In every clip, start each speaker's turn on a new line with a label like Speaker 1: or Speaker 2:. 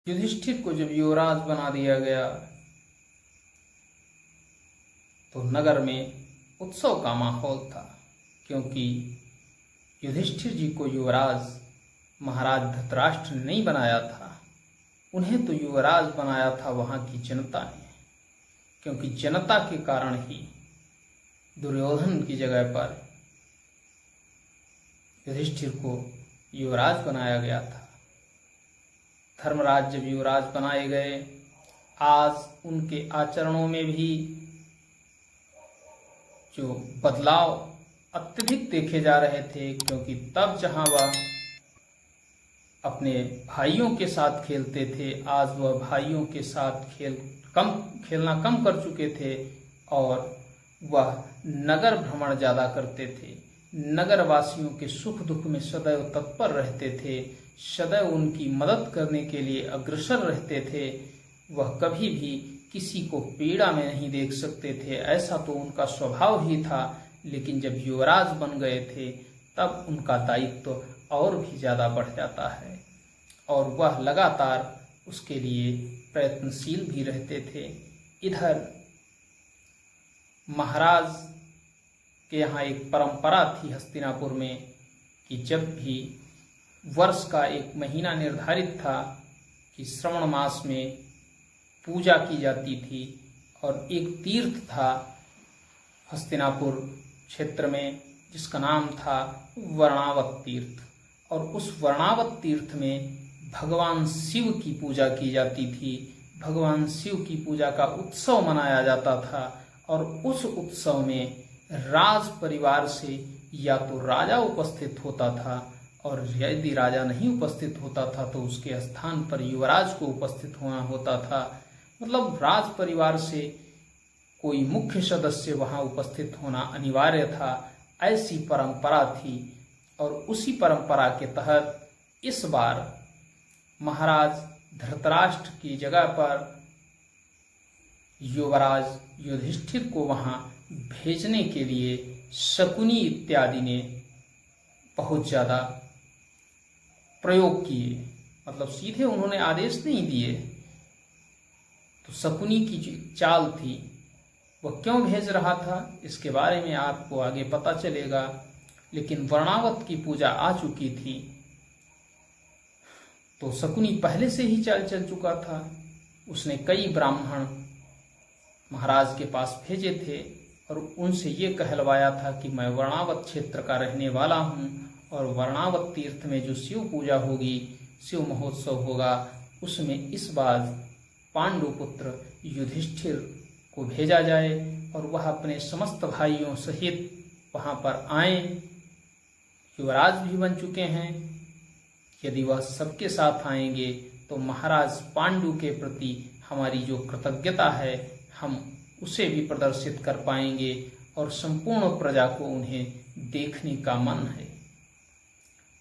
Speaker 1: युधिष्ठिर को जब युवराज बना दिया गया तो नगर में उत्सव का माहौल था, क्योंकि युधिष्ठिर जी को युवराज महाराज धृतराष्ट्र ने नहीं बनाया था, उन्हें तो युवराज बनाया था वहां की जनता ने, क्योंकि जनता के कारण ही दुर्योधन की जगह पर युधिष्ठिर को युवराज बनाया गया था। धर्मराज जब युवराज बनाए गए, आज उनके आचरणों में भी जो बदलाव अत्यधिक देखे जा रहे थे, क्योंकि तब जहां वह अपने भाइयों के साथ खेलते थे, आज वह भाइयों के साथ खेलना कम कर चुके थे और वह नगर भ्रमण ज्यादा करते थे। नगर वासियों के सुख दुख में सदैव तत्पर रहते थे, सदैव उनकी मदद करने के लिए अग्रसर रहते थे। वह कभी भी किसी को पीड़ा में नहीं देख सकते थे, ऐसा तो उनका स्वभाव ही था। लेकिन जब युवराज बन गए थे तब उनका दायित्व और भी ज्यादा बढ़ जाता है और वह लगातार उसके लिए प्रयत्नशील भी रहते थे। इधर महाराज के यहाँ एक परंपरा थी हस्तिनापुर में कि जब भी वर्ष का एक महीना निर्धारित था कि श्रवण मास में पूजा की जाती थी, और एक तीर्थ था हस्तिनापुर क्षेत्र में जिसका नाम था वर्णावत तीर्थ, और उस वर्णावत तीर्थ में भगवान शिव की पूजा की जाती थी। भगवान शिव की पूजा का उत्सव मनाया जाता था और उस उत्सव में राज परिवार से या तो राजा उपस्थित होता था, और यदि राजा नहीं उपस्थित होता था तो उसके स्थान पर युवराज को उपस्थित होना होता था। मतलब राज परिवार से कोई मुख्य सदस्य वहां उपस्थित होना अनिवार्य था, ऐसी परंपरा थी। और उसी परंपरा के तहत इस बार महाराज धृतराष्ट्र की जगह पर युवराज युधिष्ठिर को वहां भेजने के लिए शकुनी इत्यादि ने बहुत ज्यादा प्रयोग किए। मतलब सीधे उन्होंने आदेश नहीं दिए, तो शकुनी की जो चाल थी वह क्यों भेज रहा था इसके बारे में आपको आगे पता चलेगा। लेकिन वर्णावत की पूजा आ चुकी थी तो शकुनी पहले से ही चाल चल चुका था। उसने कई ब्राह्मण महाराज के पास भेजे थे और उनसे ये कहलवाया था कि मैं वर्णावत क्षेत्र का रहने वाला हूँ और वर्णावत तीर्थ में जो शिव पूजा होगी, शिव महोत्सव होगा, उसमें इस बार पांडुपुत्र युधिष्ठिर को भेजा जाए और वह अपने समस्त भाइयों सहित वहां पर आए। युवराज भी बन चुके हैं, यदि वह सबके साथ आएंगे तो महाराज पांडु के प्रति हमारी जो कृतज्ञता है हम उसे भी प्रदर्शित कर पाएंगे और संपूर्ण प्रजा को उन्हें देखने का मन है।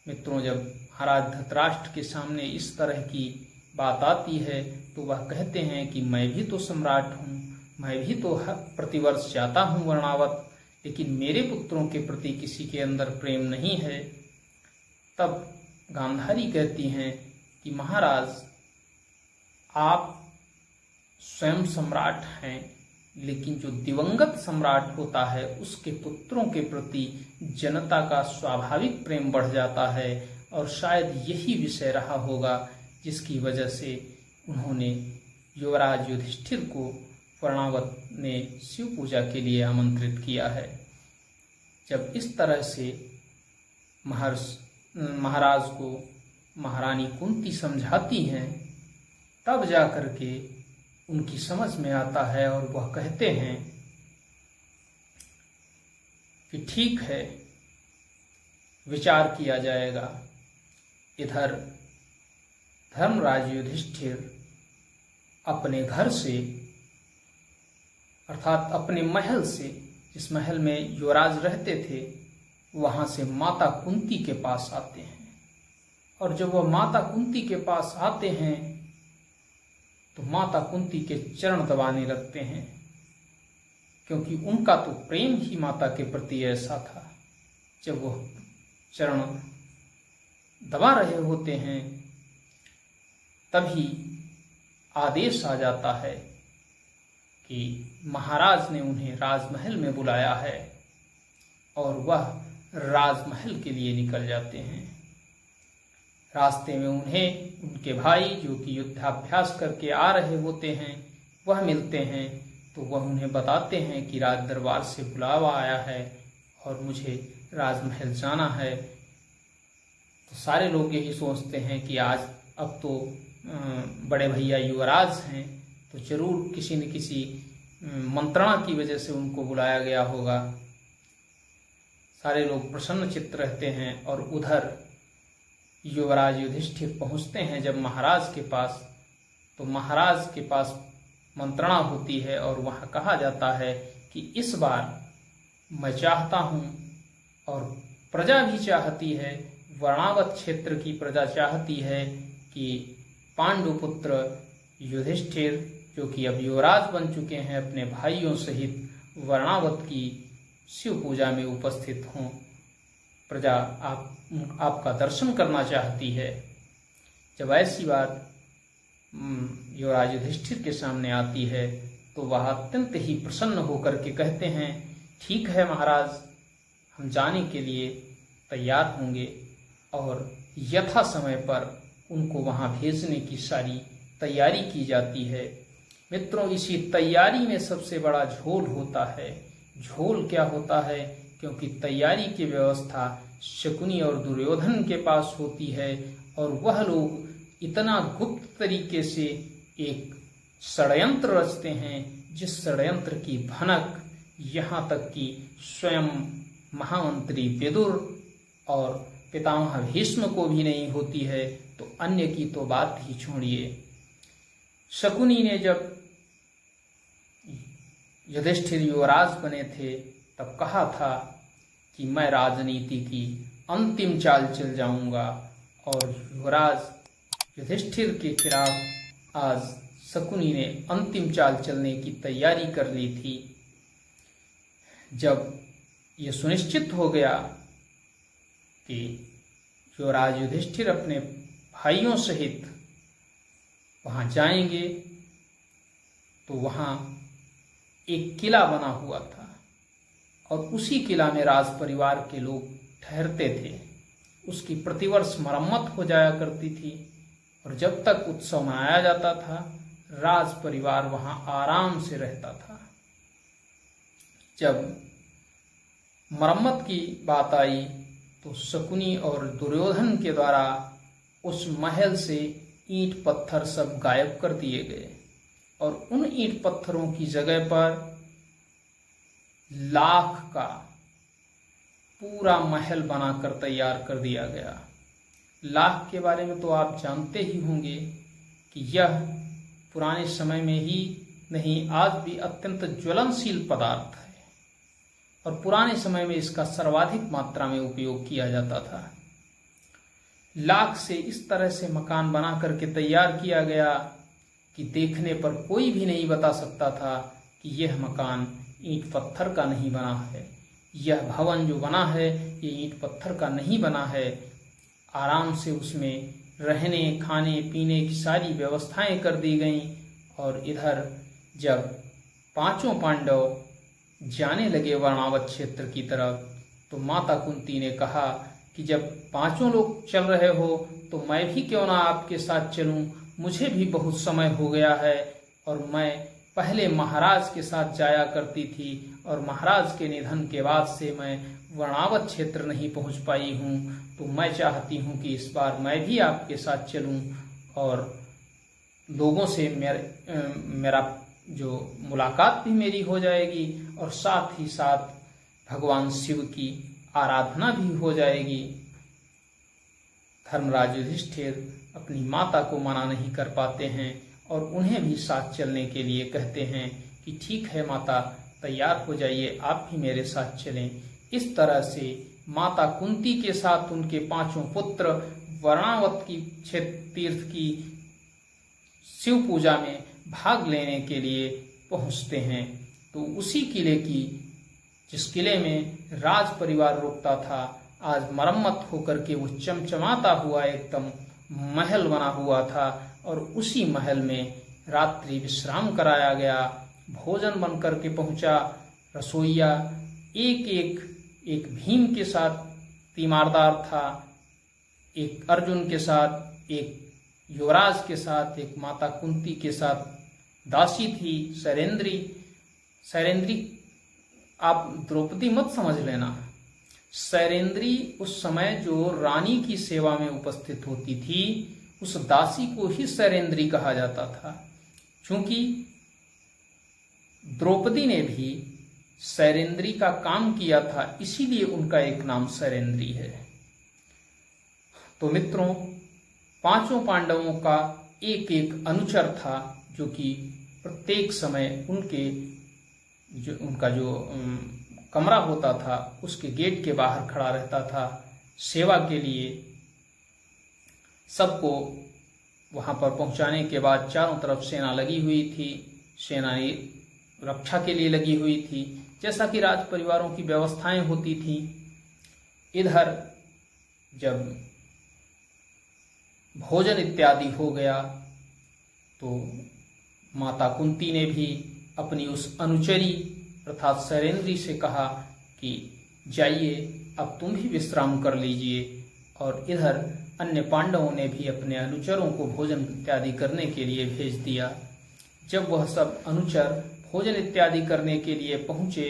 Speaker 1: मित्रों, जब महाराज धृतराष्ट्र के सामने इस तरह की बात आती है तो वह कहते हैं कि मैं भी तो सम्राट हूँ, मैं भी तो प्रतिवर्ष जाता हूँ वर्णावत, लेकिन मेरे पुत्रों के प्रति किसी के अंदर प्रेम नहीं है। तब गांधारी कहती हैं कि महाराज आप स्वयं सम्राट हैं, लेकिन जो दिवंगत सम्राट होता है उसके पुत्रों के प्रति जनता का स्वाभाविक प्रेम बढ़ जाता है, और शायद यही विषय रहा होगा जिसकी वजह से उन्होंने युवराज युधिष्ठिर को वर्णावत ने शिव पूजा के लिए आमंत्रित किया है। जब इस तरह से महाराज को महारानी कुंती समझाती हैं तब जाकर के उनकी समझ में आता है और वह कहते हैं कि ठीक है, विचार किया जाएगा। इधर धर्मराज युधिष्ठिर अपने घर से अर्थात अपने महल से, जिस महल में युवराज रहते थे, वहां से माता कुंती के पास आते हैं। और जब वह माता कुंती के पास आते हैं तो माता कुंती के चरण दबाने लगते हैं, क्योंकि उनका तो प्रेम ही माता के प्रति ऐसा था। जब वह चरण दबा रहे होते हैं तभी आदेश आ जाता है कि महाराज ने उन्हें राजमहल में बुलाया है और वह राजमहल के लिए निकल जाते हैं। रास्ते में उन्हें उनके भाई जो कि युद्धाभ्यास करके आ रहे होते हैं वह मिलते हैं, तो वह उन्हें बताते हैं कि राज दरबार से बुलावा आया है और मुझे राजमहल जाना है। तो सारे लोग यही सोचते हैं कि आज अब तो बड़े भैया युवराज हैं, तो जरूर किसी न किसी मंत्रणा की वजह से उनको बुलाया गया होगा। सारे लोग प्रसन्न चित्त रहते हैं और उधर युवराज युधिष्ठिर पहुंचते हैं जब महाराज के पास, तो महाराज के पास मंत्रणा होती है और वहां कहा जाता है कि इस बार मैं चाहता हूं और प्रजा भी चाहती है, वर्णावत क्षेत्र की प्रजा चाहती है कि पांडुपुत्र युधिष्ठिर जो कि अब युवराज बन चुके हैं अपने भाइयों सहित वर्णावत की शिव पूजा में उपस्थित हों। प्रजा आपका दर्शन करना चाहती है। जब ऐसी बात युवराज युधिष्ठिर के सामने आती है तो वह अत्यंत ही प्रसन्न होकर के कहते हैं, ठीक है महाराज, हम जाने के लिए तैयार होंगे और यथा समय पर उनको वहां भेजने की सारी तैयारी की जाती है। मित्रों, इसी तैयारी में सबसे बड़ा झोल होता है। झोल क्या होता है? क्योंकि तैयारी की व्यवस्था शकुनी और दुर्योधन के पास होती है और वह लोग इतना गुप्त तरीके से एक षड्यंत्र रचते हैं जिस षड्यंत्र की भनक यहाँ तक कि स्वयं महामंत्री विदुर और पितामह भीष्म को भी नहीं होती है, तो अन्य की तो बात ही छोड़िए। शकुनी ने जब युधिष्ठिर युवराज बने थे तब कहा था कि मैं राजनीति की अंतिम चाल चल जाऊंगा, और युवराज युधिष्ठिर के खिलाफ आज शकुनी ने अंतिम चाल चलने की तैयारी कर ली थी। जब ये सुनिश्चित हो गया कि युवराज युधिष्ठिर अपने भाइयों सहित वहां जाएंगे, तो वहां एक किला बना हुआ था और उसी किला में राज परिवार के लोग ठहरते थे। उसकी प्रतिवर्ष मरम्मत हो जाया करती थी और जब तक उत्सव मनाया जाता था राज परिवार वहां आराम से रहता था। जब मरम्मत की बात आई तो शकुनी और दुर्योधन के द्वारा उस महल से ईंट पत्थर सब गायब कर दिए गए और उन ईंट पत्थरों की जगह पर लाख का पूरा महल बनाकर तैयार कर दिया गया। लाख के बारे में तो आप जानते ही होंगे कि यह पुराने समय में ही नहीं, आज भी अत्यंत ज्वलनशील पदार्थ है और पुराने समय में इसका सर्वाधिक मात्रा में उपयोग किया जाता था। लाख से इस तरह से मकान बना करके तैयार किया गया कि देखने पर कोई भी नहीं बता सकता था कि यह मकान ईंट पत्थर का नहीं बना है, यह भवन जो बना है ये ईंट पत्थर का नहीं बना है। आराम से उसमें रहने खाने पीने की सारी व्यवस्थाएं कर दी गईं। और इधर जब पांचों पांडव जाने लगे वर्णावत क्षेत्र की तरफ तो माता कुंती ने कहा कि जब पांचों लोग चल रहे हो तो मैं भी क्यों ना आपके साथ चलूं, मुझे भी बहुत समय हो गया है और मैं पहले महाराज के साथ जाया करती थी और महाराज के निधन के बाद से मैं वर्णावत क्षेत्र नहीं पहुंच पाई हूं, तो मैं चाहती हूं कि इस बार मैं भी आपके साथ चलूं और लोगों से मेरा जो मुलाकात भी मेरी हो जाएगी और साथ ही साथ भगवान शिव की आराधना भी हो जाएगी। धर्मराज युधिष्ठिर अपनी माता को मना नहीं कर पाते हैं और उन्हें भी साथ चलने के लिए कहते हैं कि ठीक है माता, तैयार हो जाइए, आप भी मेरे साथ चलें। इस तरह से माता कुंती के साथ उनके पांचों पुत्र वर्णावत की तीर्थ की शिव पूजा में भाग लेने के लिए पहुंचते हैं। तो उसी किले की, जिस किले में राज परिवार रुकता था, आज मरम्मत होकर के वो चमचमाता हुआ एकदम महल बना हुआ था और उसी महल में रात्रि विश्राम कराया गया, भोजन बन करके पहुंचा। रसोईया एक भीम के साथ तीमारदार था, एक अर्जुन के साथ, एक युवराज के साथ, एक माता कुंती के साथ दासी थी शैरेंद्री। आप द्रौपदी मत समझ लेना। शैरेंद्री उस समय जो रानी की सेवा में उपस्थित होती थी, उस दासी को ही शैरेंद्री कहा जाता था। क्योंकि द्रौपदी ने भी शैरेंद्री का काम किया था, इसीलिए उनका एक नाम शैरेंद्री है। तो मित्रों, पांचों पांडवों का एक एक अनुचर था, जो कि प्रत्येक समय उनका जो कमरा होता था उसके गेट के बाहर खड़ा रहता था सेवा के लिए। सबको वहां पर पहुंचाने के बाद चारों तरफ सेना लगी हुई थी, सेना रक्षा के लिए लगी हुई थी, जैसा कि राज परिवारों की व्यवस्थाएं होती थी। इधर जब भोजन इत्यादि हो गया तो माता कुंती ने भी अपनी उस अनुचरी अर्थात शैरेंद्री से कहा कि जाइए, अब तुम भी विश्राम कर लीजिए। और इधर अन्य पांडवों ने भी अपने अनुचरों को भोजन इत्यादि करने के लिए भेज दिया। जब वह सब अनुचर भोजन इत्यादि करने के लिए पहुंचे,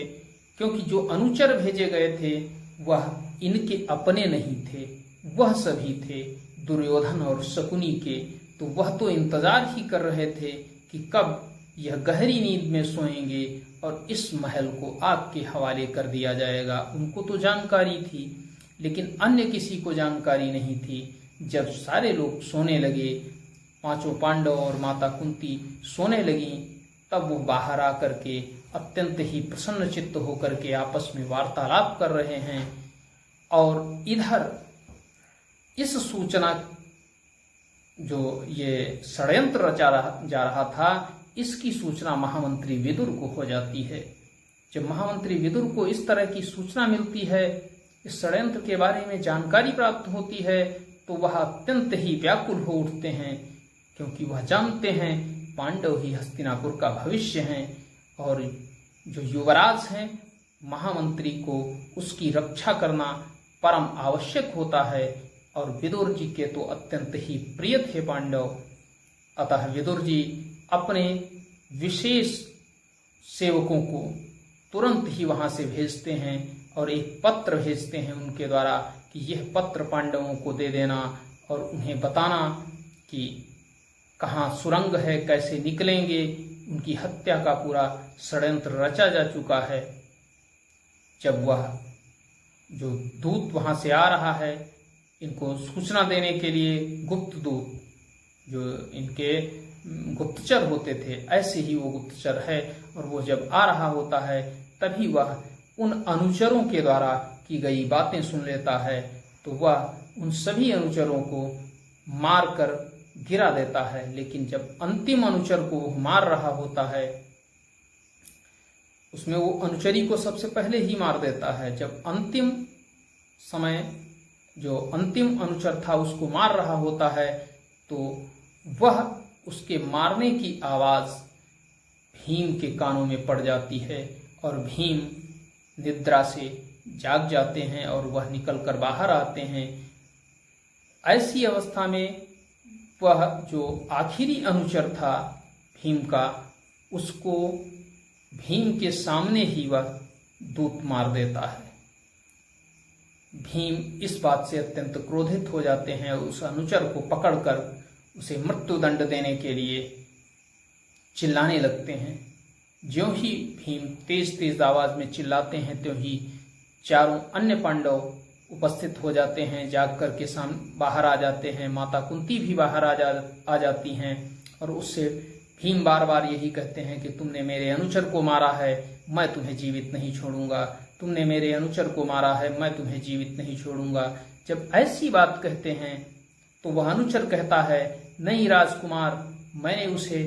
Speaker 1: क्योंकि जो अनुचर भेजे गए थे वह इनके अपने नहीं थे, वह सभी थे दुर्योधन और शकुनी के। तो वह तो इंतजार ही कर रहे थे कि कब यह गहरी नींद में सोएंगे और इस महल को आग के हवाले कर दिया जाएगा। उनको तो जानकारी थी, लेकिन अन्य किसी को जानकारी नहीं थी। जब सारे लोग सोने लगे, पांचों पांडव और माता कुंती सोने लगी, तब वो बाहर आकर के अत्यंत ही प्रसन्न चित्त होकर के आपस में वार्तालाप कर रहे हैं। और इधर इस सूचना जो ये षड्यंत्र रचा जा रहा था, इसकी सूचना महामंत्री विदुर को हो जाती है। जब महामंत्री विदुर को इस तरह की सूचना मिलती है, इस षड्यंत्र के बारे में जानकारी प्राप्त होती है, तो वह अत्यंत ही व्याकुल हो उठते हैं, क्योंकि वह जानते हैं पांडव ही हस्तिनापुर का भविष्य हैं और जो युवराज हैं, महामंत्री को उसकी रक्षा करना परम आवश्यक होता है। और विदुर जी के तो अत्यंत ही प्रिय थे पांडव। अतः विदुर जी अपने विशेष सेवकों को तुरंत ही वहां से भेजते हैं और एक पत्र भेजते हैं उनके द्वारा कि यह पत्र पांडवों को दे देना और उन्हें बताना कि कहाँ सुरंग है, कैसे निकलेंगे। उनकी हत्या का पूरा षड्यंत्र रचा जा चुका है। जब वह जो दूत वहां से आ रहा है इनको सूचना देने के लिए, गुप्त दूत जो इनके गुप्तचर होते थे, ऐसे ही वो गुप्तचर है। और वो जब आ रहा होता है तभी वह उन अनुचरों के द्वारा की गई बातें सुन लेता है, तो वह उन सभी अनुचरों को मार कर गिरा देता है। लेकिन जब अंतिम अनुचर को मार रहा होता है, उसमें वो अनुचरी को सबसे पहले ही मार देता है। जब अंतिम समय जो अंतिम अनुचर था उसको मार रहा होता है, तो वह उसके मारने की आवाज भीम के कानों में पड़ जाती है और भीम निद्रा से जाग जाते हैं और वह निकलकर बाहर आते हैं। ऐसी अवस्था में वह जो आखिरी अनुचर था भीम का, उसको भीम के सामने ही वह दूत मार देता है। भीम इस बात से अत्यंत क्रोधित हो जाते हैं और उस अनुचर को पकड़कर उसे मृत्युदंड देने के लिए चिल्लाने लगते हैं। ज्यों ही भीम तेज तेज आवाज में चिल्लाते हैं, त्यों ही चारों अन्य पांडव उपस्थित हो जाते हैं, जाग करके बाहर आ जाते हैं। माता कुंती भी बाहर आ जाती हैं और उससे भीम बार बार यही कहते हैं कि तुमने मेरे अनुचर को मारा है, मैं तुम्हें जीवित नहीं छोड़ूंगा। तुमने मेरे अनुचर को मारा है, मैं तुम्हें जीवित नहीं छोड़ूंगा। जब ऐसी बात कहते हैं तो वह अनुचर कहता है, नहीं राजकुमार, मैंने उसे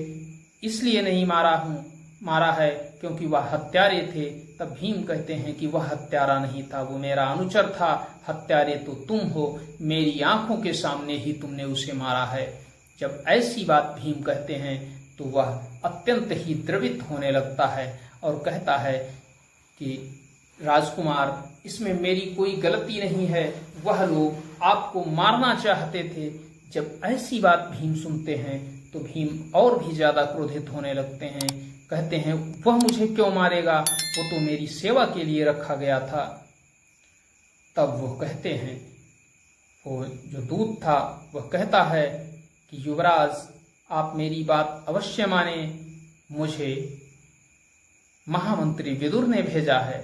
Speaker 1: इसलिए नहीं मारा है क्योंकि वह हत्यारे थे। तब भीम कहते हैं कि वह हत्यारा नहीं था, वो मेरा अनुचर था, हत्यारे तो तुम हो, मेरी आंखों के सामने ही तुमने उसे मारा है। जब ऐसी बात भीम कहते हैं तो वह अत्यंत ही द्रवित होने लगता है और कहता है कि राजकुमार, इसमें मेरी कोई गलती नहीं है, वह लोग आपको मारना चाहते थे। जब ऐसी बात भीम सुनते हैं तो भीम और भी ज्यादा क्रोधित होने लगते हैं। कहते हैं, वह मुझे क्यों मारेगा, वो तो मेरी सेवा के लिए रखा गया था। तब वो कहते हैं, वो जो दूत था वह कहता है कि युवराज, आप मेरी बात अवश्य माने, मुझे महामंत्री विदुर ने भेजा है।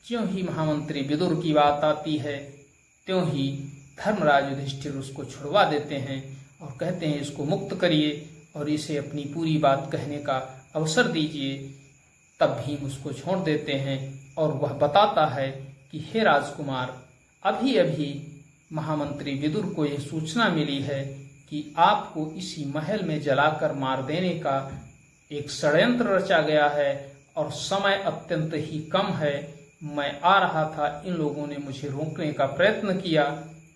Speaker 1: ज्यों ही महामंत्री विदुर की बात आती है त्यों ही धर्मराज युधिष्ठिर उसको छुड़वा देते हैं और कहते हैं, इसको मुक्त करिए और इसे अपनी पूरी बात कहने का अवसर दीजिए। तब भीम उसको छोड़ देते हैं और वह बताता है कि हे राजकुमार, अभी अभी महामंत्री विदुर को यह सूचना मिली है कि आपको इसी महल में जलाकर मार देने का एक षड्यंत्र रचा गया है और समय अत्यंत ही कम है। मैं आ रहा था, इन लोगों ने मुझे रोकने का प्रयत्न किया,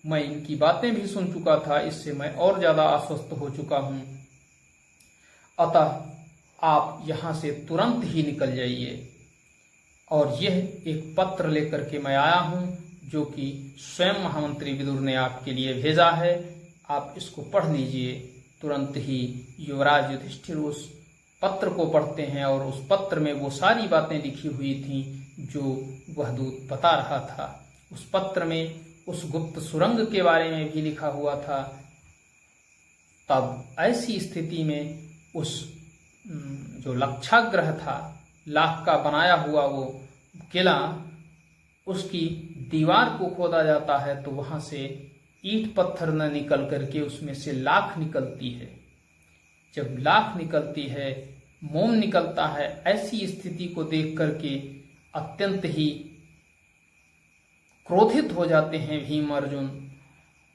Speaker 1: मैं इनकी बातें भी सुन चुका था, इससे मैं और ज्यादा आश्वस्त हो चुका हूं। अतः आप यहां से तुरंत ही निकल जाइए। और यह एक पत्र लेकर के मैं आया हूं जो कि स्वयं महामंत्री विदुर ने आपके लिए भेजा है, आप इसको पढ़ लीजिए। तुरंत ही युवराज युधिष्ठिर उस पत्र को पढ़ते हैं और उस पत्र में वो सारी बातें लिखी हुई थी जो वह दूत बता रहा था। उस पत्र में उस गुप्त सुरंग के बारे में भी लिखा हुआ था। तब ऐसी स्थिति में उस जो लक्षाग्रह था, लाख का बनाया हुआ वो किला, उसकी दीवार को खोदा जाता है तो वहां से ईंट पत्थर न निकल करके उसमें से लाख निकलती है। जब लाख निकलती है, मोम निकलता है। ऐसी स्थिति को देख करके अत्यंत ही क्रोधित हो जाते हैं भीम अर्जुन।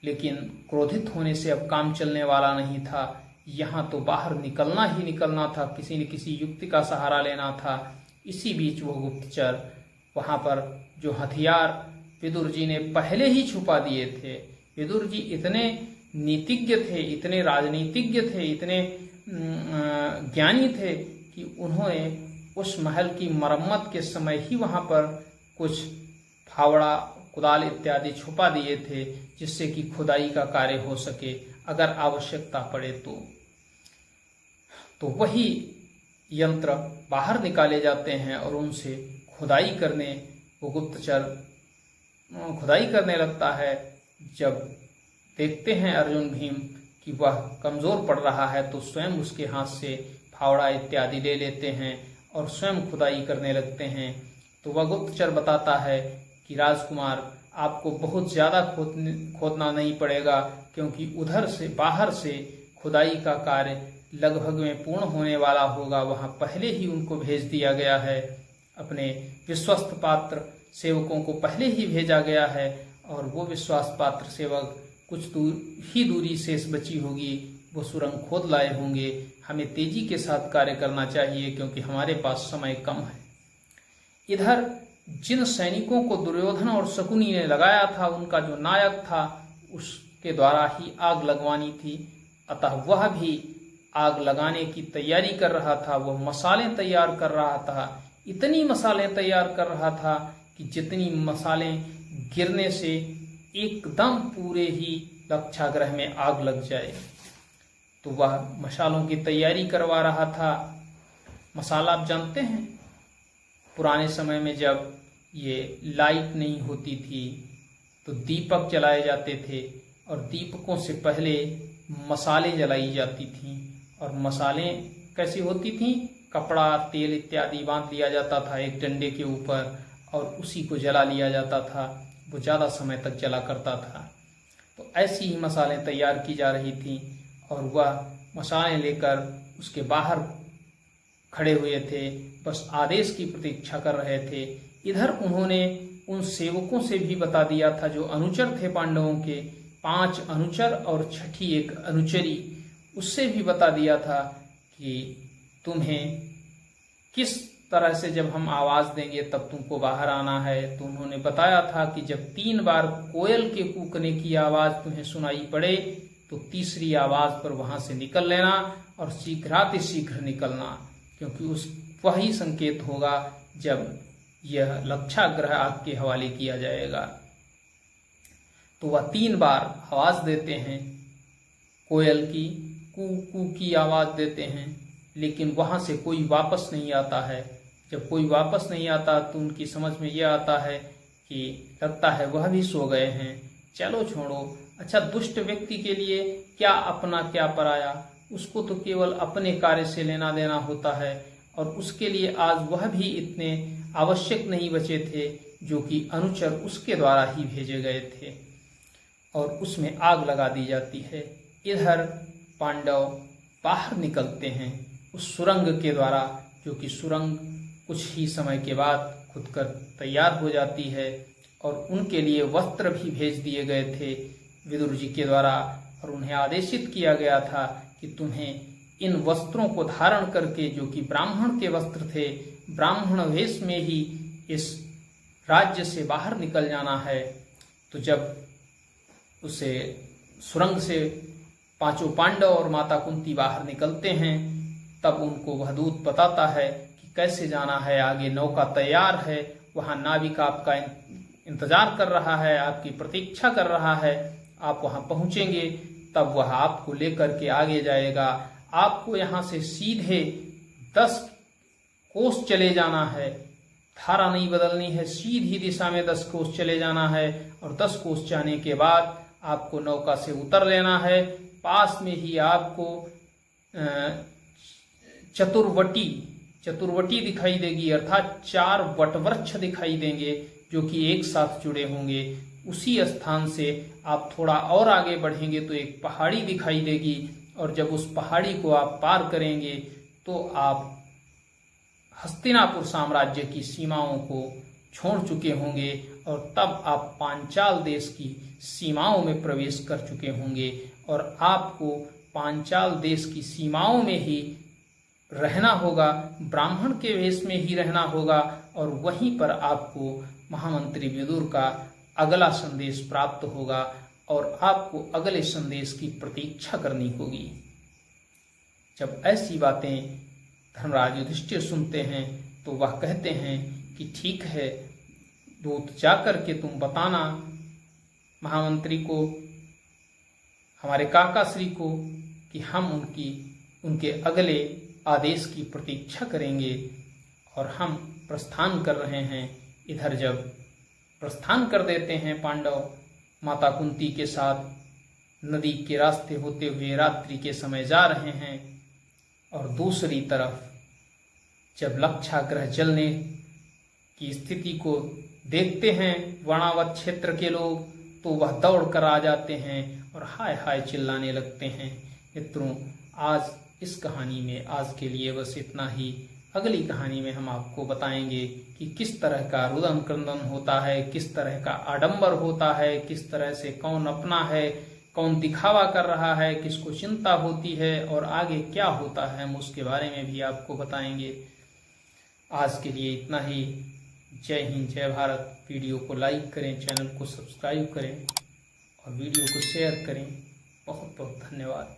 Speaker 1: लेकिन क्रोधित होने से अब काम चलने वाला नहीं था। यहाँ तो बाहर निकलना ही निकलना था, किसी न किसी युक्ति का सहारा लेना था। इसी बीच वो गुप्तचर वहां पर जो हथियार विदुर जी ने पहले ही छुपा दिए थे, विदुर जी इतने नीतिज्ञ थे, इतने राजनीतिज्ञ थे, इतने ज्ञानी थे कि उन्होंने उस महल की मरम्मत के समय ही वहां पर कुछ फावड़ा, कुदाल इत्यादि छुपा दिए थे जिससे कि खुदाई का कार्य हो सके अगर आवश्यकता पड़े तो वही यंत्र बाहर निकाले जाते हैं और उनसे खुदाई करने वो गुप्तचर खुदाई करने लगता है। जब देखते हैं अर्जुन भीम कि वह कमजोर पड़ रहा है तो स्वयं उसके हाथ से फावड़ा इत्यादि ले लेते हैं और स्वयं खुदाई करने लगते हैं। तो वह गुप्तचर बताता है कि राजकुमार, आपको बहुत ज्यादा खोदना नहीं पड़ेगा क्योंकि उधर से बाहर से खुदाई का कार्य लगभग में पूर्ण होने वाला होगा। वहां पहले ही उनको भेज दिया गया है, अपने विश्वस्त पात्र सेवकों को पहले ही भेजा गया है और वो विश्वास पात्र सेवक कुछ दूरी शेष बची होगी, वो सुरंग खोद लाए होंगे। हमें तेजी के साथ कार्य करना चाहिए क्योंकि हमारे पास समय कम है। इधर जिन सैनिकों को दुर्योधन और शकुनी ने लगाया था, उनका जो नायक था उसके द्वारा ही आग लगवानी थी, अतः वह भी आग लगाने की तैयारी कर रहा था। वह मसाले तैयार कर रहा था, इतनी मसाले तैयार कर रहा था कि जितनी मसाले गिरने से एकदम पूरे ही लक्षाग्रह में आग लग जाए। तो वह मसालों की तैयारी करवा रहा था। मसाला आप जानते हैं, पुराने समय में जब ये लाइट नहीं होती थी तो दीपक जलाए जाते थे और दीपकों से पहले मसाले जलाई जाती थी। और मसाले कैसी होती थी? कपड़ा, तेल इत्यादि बांध लिया जाता था एक डंडे के ऊपर और उसी को जला लिया जाता था। वो ज्यादा समय तक जला करता था। तो ऐसी ही मसाले तैयार की जा रही थी और वह मसाले लेकर उसके बाहर खड़े हुए थे, बस आदेश की प्रतीक्षा कर रहे थे। इधर उन्होंने उन सेवकों से भी बता दिया था जो अनुचर थे पांडवों के, 5 अनुचर और 6ठी एक अनुचरी, उससे भी बता दिया था कि तुम्हें किस तरह से जब हम आवाज देंगे तब तुमको बाहर आना है। तो उन्होंने बताया था कि जब 3 बार कोयल के कूकने की आवाज तुम्हें सुनाई पड़े तो तीसरी आवाज पर वहां से निकल लेना और शीघ्रातिशीघ्र निकलना, क्योंकि उस वही संकेत होगा जब यह लक्षाग्रह आपके हवाले किया जाएगा। तो वह 3 बार आवाज देते हैं, कोयल की कू कू की आवाज देते हैं, लेकिन वहां से कोई वापस नहीं आता है। जब कोई वापस नहीं आता तो उनकी समझ में यह आता है कि लगता है वह भी सो गए हैं, चलो छोड़ो। अच्छा, दुष्ट व्यक्ति के लिए क्या अपना क्या पराया, उसको तो केवल अपने कार्य से लेना देना होता है, और उसके लिए आज वह भी इतने आवश्यक नहीं बचे थे जो कि अनुचर उसके द्वारा ही भेजे गए थे, और उसमें आग लगा दी जाती है। इधर पांडव बाहर निकलते हैं उस सुरंग के द्वारा, जो कि सुरंग कुछ ही समय के बाद खुदकर तैयार हो जाती है, और उनके लिए वस्त्र भी भेज दिए गए थे विदुर जी के द्वारा, और उन्हें आदेशित किया गया था कि तुम्हें इन वस्त्रों को धारण करके, जो कि ब्राह्मण के वस्त्र थे, ब्राह्मण वेश में ही इस राज्य से बाहर निकल जाना है। तो जब उसे सुरंग से 5 पांडव और माता कुंती बाहर निकलते हैं, तब उनको वह दूत बताता है कि कैसे जाना है आगे। नौका तैयार है, वहां नाविक आपका इंतजार कर रहा है, आपकी प्रतीक्षा कर रहा है, आप वहां पहुंचेंगे तब वह आपको लेकर के आगे जाएगा। आपको यहां से सीधे 10 कोस चले जाना है, धारा नहीं बदलनी है, सीधी दिशा में 10 कोस चले जाना है, और 10 कोस जाने के बाद आपको नौका से उतर लेना है। पास में ही आपको चतुर्वटी दिखाई देगी, अर्थात 4 वटवृक्ष दिखाई देंगे जो कि एक साथ जुड़े होंगे। उसी स्थान से आप थोड़ा और आगे बढ़ेंगे तो एक पहाड़ी दिखाई देगी, और जब उस पहाड़ी को आप पार करेंगे तो आप हस्तिनापुर साम्राज्य की सीमाओं को छोड़ चुके होंगे, और तब आप पांचाल देश की सीमाओं में प्रवेश कर चुके होंगे, और आपको पांचाल देश की सीमाओं में ही रहना होगा, ब्राह्मण के वेश में ही रहना होगा, और वहीं पर आपको महामंत्री विदुर का अगला संदेश प्राप्त होगा, और आपको अगले संदेश की प्रतीक्षा करनी होगी। जब ऐसी बातें धर्मराज युधिष्ठिर सुनते हैं तो वह कहते हैं कि ठीक है, दूत जाकर के तुम बताना महामंत्री को, हमारे काका श्री को, कि हम उनके अगले आदेश की प्रतीक्षा करेंगे, और हम प्रस्थान कर रहे हैं। इधर जब प्रस्थान कर देते हैं पांडव माता कुंती के साथ, नदी के रास्ते होते हुए रात्रि के समय जा रहे हैं, और दूसरी तरफ जब लक्षाग्रह जलने की स्थिति को देखते हैं वर्णावत क्षेत्र के लोग, तो वह दौड़ कर आ जाते हैं और हाय हाय चिल्लाने लगते हैं। मित्रों, आज इस कहानी में आज के लिए बस इतना ही। अगली कहानी में हम आपको बताएंगे कि किस तरह का रुदन क्रंदन होता है, किस तरह का आडंबर होता है, किस तरह से कौन अपना है, कौन दिखावा कर रहा है, किसको चिंता होती है, और आगे क्या होता है हम उसके बारे में भी आपको बताएंगे। आज के लिए इतना ही। जय हिंद, जय भारत। वीडियो को लाइक करें, चैनल को सब्सक्राइब करें और वीडियो को शेयर करें। बहुत बहुत धन्यवाद।